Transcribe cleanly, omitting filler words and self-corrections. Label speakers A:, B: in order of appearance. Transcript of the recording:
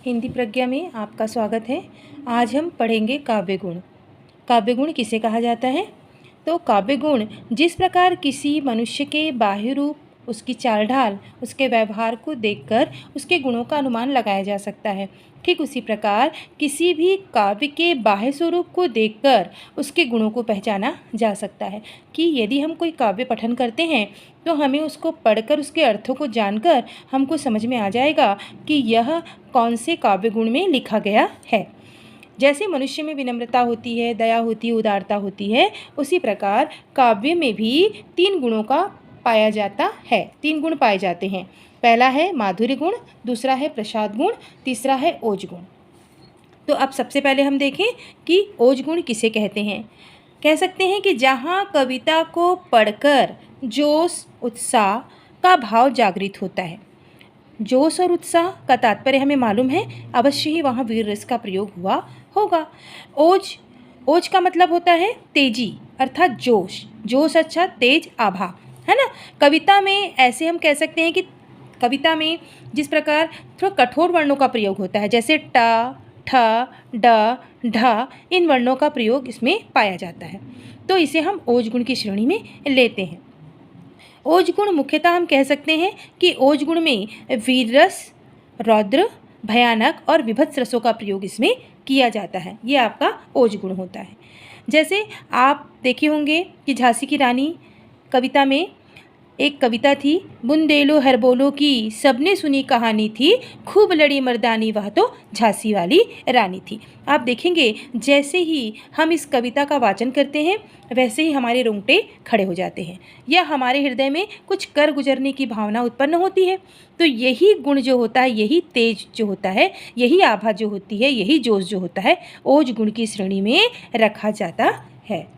A: हिंदी प्रज्ञा में आपका स्वागत है। आज हम पढ़ेंगे काव्य गुण। काव्य गुण किसे कहा जाता है? तो काव्य गुण जिस प्रकार किसी मनुष्य के बाह्य रूप, उसकी चाल ढाल, उसके व्यवहार को देखकर उसके गुणों का अनुमान लगाया जा सकता है, ठीक उसी प्रकार किसी भी काव्य के बाह्य स्वरूप को देखकर उसके गुणों को पहचाना जा सकता है कि यदि हम कोई काव्य पठन करते हैं तो हमें उसको पढ़कर उसके अर्थों को जानकर हमको समझ में आ जाएगा कि यह कौन से काव्य गुण में लिखा गया है। जैसे मनुष्य में विनम्रता होती है, दया होती है, उदारता होती है, उसी प्रकार काव्य में भी 3 गुणों का पाया जाता है। 3 गुण पाए जाते हैं। पहला है माधुर्य गुण, दूसरा है प्रसाद गुण, तीसरा है ओज गुण। तो अब सबसे पहले हम देखें कि ओज गुण किसे कहते हैं। कह सकते हैं कि जहाँ कविता को पढ़कर जोश उत्साह का भाव जागृत होता है। जोश और उत्साह का तात्पर्य हमें मालूम है, अवश्य ही वहाँ वीर रस का प्रयोग हुआ होगा। ओज का मतलब होता है तेजी, अर्थात जोश। जोश अच्छा, तेज, आभा, है ना। कविता में ऐसे हम कह सकते हैं कि कविता में जिस प्रकार थोड़ा कठोर वर्णों का प्रयोग होता है, जैसे ट, ठ, ड, ढ, इन वर्णों का प्रयोग इसमें पाया जाता है, तो इसे हम ओज गुण की श्रेणी में लेते हैं। ओज गुण मुख्यतः हम कह सकते हैं कि ओज गुण में वीर रस, रौद्र, भयानक और विभत्स रसों का प्रयोग इसमें किया जाता है। ये आपका ओज गुण होता है। जैसे आप देखे होंगे कि झांसी की रानी कविता में एक कविता थी, बुंदेलो हरबोलो की सबने सुनी कहानी थी, खूब लड़ी मर्दानी वह तो झांसी वाली रानी थी। आप देखेंगे जैसे ही हम इस कविता का वाचन करते हैं वैसे ही हमारे रोंगटे खड़े हो जाते हैं या हमारे हृदय में कुछ कर गुजरने की भावना उत्पन्न होती है। तो यही गुण जो होता है, यही तेज जो होता है, यही आभा जो होती है, यही जोश जो होता है, ओज गुण की श्रेणी में रखा जाता है।